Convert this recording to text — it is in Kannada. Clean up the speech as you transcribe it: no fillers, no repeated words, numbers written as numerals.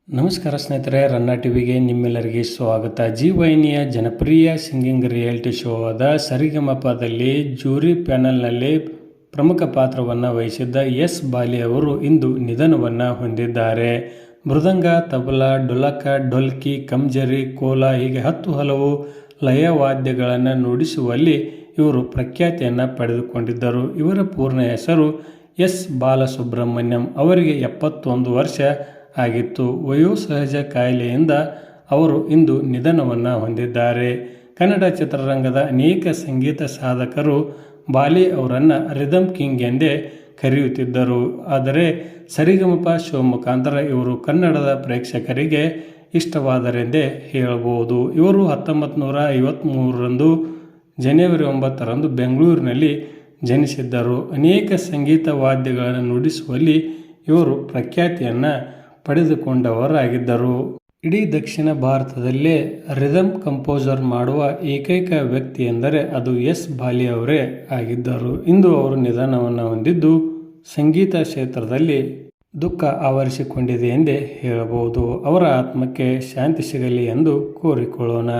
ನಮಸ್ಕಾರ ಸ್ನೇಹಿತರೆ, ರನ್ನ ಟಿವಿಗೆ ನಿಮ್ಮೆಲ್ಲರಿಗೆ ಸ್ವಾಗತ. ಜಿ ವಾಹಿನಿಯ ಜನಪ್ರಿಯ ಸಿಂಗಿಂಗ್ ರಿಯಾಲಿಟಿ ಶೋ ಆದ ಸರಿಗಮಪದಲ್ಲಿ ಜೂರಿ ಪ್ಯಾನಲ್ನಲ್ಲಿ ಪ್ರಮುಖ ಪಾತ್ರವನ್ನು ವಹಿಸಿದ್ದ ಎಸ್ ಬಾಲಿ ಅವರು ಇಂದು ನಿಧನವನ್ನು ಹೊಂದಿದ್ದಾರೆ. ಮೃದಂಗ, ತಬಲಾ, ಡೊಲಕ, ಡೊಲ್ಕಿ, ಕಂಜರಿ, ಕೋಲ ಹೀಗೆ 10 ಹಲವು ಲಯವಾದ್ಯಗಳನ್ನು ನುಡಿಸುವಲ್ಲಿ ಇವರು ಪ್ರಖ್ಯಾತಿಯನ್ನು ಪಡೆದುಕೊಂಡಿದ್ದರು. ಇವರ ಪೂರ್ಣ ಹೆಸರು ಎಸ್ ಬಾಲಸುಬ್ರಹ್ಮಣ್ಯಂ. ಅವರಿಗೆ 71 ವರ್ಷ ಆಗಿತ್ತು. ವಯೋಸಹಜ ಕಾಯಿಲೆಯಿಂದ ಅವರು ಇಂದು ನಿಧನವನ್ನು ಹೊಂದಿದ್ದಾರೆ. ಕನ್ನಡ ಚಿತ್ರರಂಗದ ಅನೇಕ ಸಂಗೀತ ಸಾಧಕರು ಬಾಲಿ ಅವರನ್ನು ರಿದಮ್ ಕಿಂಗ್ ಎಂದೇ ಕರೆಯುತ್ತಿದ್ದರು. ಆದರೆ ಸರಿಗಮಪ ಶೋ ಮುಖಾಂತರ ಇವರು ಕನ್ನಡದ ಪ್ರೇಕ್ಷಕರಿಗೆ ಇಷ್ಟವಾದರೆಂದೇ ಹೇಳಬಹುದು. ಇವರು 1953ರಂದು ಜನವರಿ 9ರಂದು ಬೆಂಗಳೂರಿನಲ್ಲಿ ಜನಿಸಿದ್ದರು. ಅನೇಕ ಸಂಗೀತ ವಾದ್ಯಗಳನ್ನು ನುಡಿಸುವಲ್ಲಿ ಇವರು ಪ್ರಖ್ಯಾತಿಯನ್ನು ಪಡೆದುಕೊಂಡವರಾಗಿದ್ದರು. ಇಡೀ ದಕ್ಷಿಣ ಭಾರತದಲ್ಲೇ ರಿದಮ್ ಕಂಪೋಸರ್ ಮಾಡುವ ಏಕೈಕ ವ್ಯಕ್ತಿ ಎಂದರೆ ಅದು ಎಸ್ ಬಾಲಿ ಅವರೇ ಆಗಿದ್ದರು. ಇಂದು ಅವರು ನಿಧನವನ್ನು ಹೊಂದಿದ್ದು ಸಂಗೀತ ಕ್ಷೇತ್ರದಲ್ಲಿ ದುಃಖ ಆವರಿಸಿಕೊಂಡಿದೆ ಎಂದೇ ಹೇಳಬಹುದು. ಅವರ ಆತ್ಮಕ್ಕೆ ಶಾಂತಿ ಸಿಗಲಿ ಎಂದು ಕೋರಿಕೊಳ್ಳೋಣ.